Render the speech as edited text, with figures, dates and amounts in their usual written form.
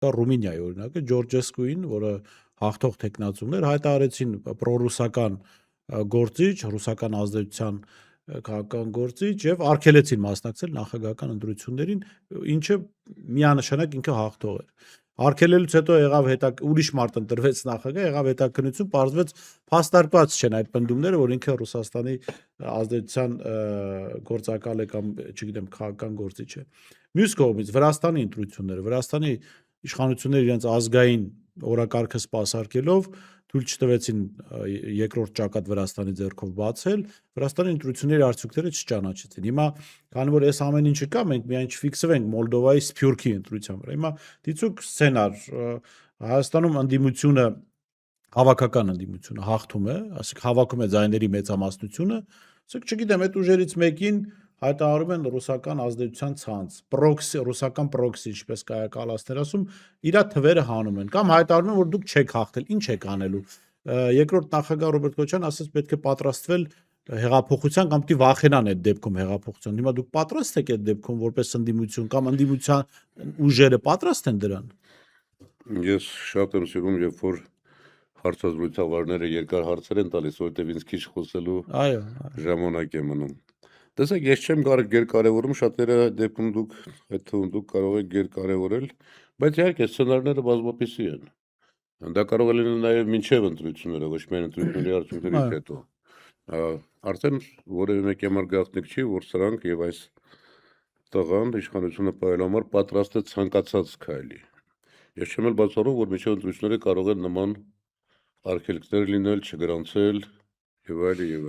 Կա Ռումինիայի օրինակը Ջորջեսկուին, որը հաղթող տեխնացուներ հայտարարեցին պրոռուսական գործիչ, ռուսական ազդեցության քաղաքական գործիչ եւ արգելեցին մասնակցել նախագահական ընտրություններին, ինչը միանշանակ ինքը հաղթող էր։ Արգելելուց հետո եղավ ուրիշ մարդ ընտրվեց նախագահ, եղավ հետաքննություն, պարզվեց փաստարկված չեն այդ պնդումները, որ ինքը Ռուսաստանի ազդեցության գործակալ է կամ, չգիտեմ, քաղաքական գործիչ է։ Մյուս կողմից Վրաստանի ընտրությունները, Վրաստանի իշխանությունները իրենց ազգային օրակարգը սպասարկելով թույլ չտվեցին երկրորդ ճակատ Վրաստանի ձեռքով բացել, Վրաստանի ընտրությունների արդյունքները չճանաչեցին։ Հիմա, քանի որ այս ամեն ինչը կա, մենք միայն չֆիքսվենք Մոլդովայի Սփյուռքի ընտրության վրա։ Հիմա դիցուք սցենար Հայաստանում ընդդիմությունը հավաքական ընդդիմությունը հաղթում է, ասենք հավաքում է ձայների մեծամասնությունը, ասենք չգիտեմ, այդ ուժերից մեկին հայտարարում են ռուսական ազդեցության ցանց, պրոքսի, ռուսական պրոքսի, ինչպես կայակալածներ ասում, իրա թվերը հանում են կամ հայտարարում են, որ դուք չեք հաղթել, ինչ եք անելու։ Երկրորդ նախագահ Ռոբերտ Քոչարյանն ասաց, պետք է պատրաստվել հեղափոխության կամ պիտի վախենան այդ դեպքում հեղափոխության։ Հիմա դուք պատրաստ եք այդ դեպքում որպես ընդդիմություն կամ ընդդիմության ուժերը պատրաստ են դրան։ Ես շատ եմ սիրում, երբ որ հարցազրույցավարները երկար հարցեր են տալիս, որովհետև ինձ քիչ խոսելու ժամանակ է մնում։ Տեսեք, ես չեմ գերկարևորում, շատերը դեպքում դուք կարող եք գերկարևորել, բայց իհարկե սցենարները բազմապիսի են։ Դա կարող է լինել նաև մինչև ընտրությունները, ոչ միայն ընտրությունների արդյունքներից հետո։ Արդեն որևէ մեկի համար գաղտնիք չի, որ սրանք եւ այս տղան իշխանությունը պահելու համար պատրաստ է ցանկացած քայլի։ Ես չեմ էլ բացառում, որ մինչև ընտրությունները կարող են նման արգելքներ լինել, չգրանցել եւ այլն եւ այլն։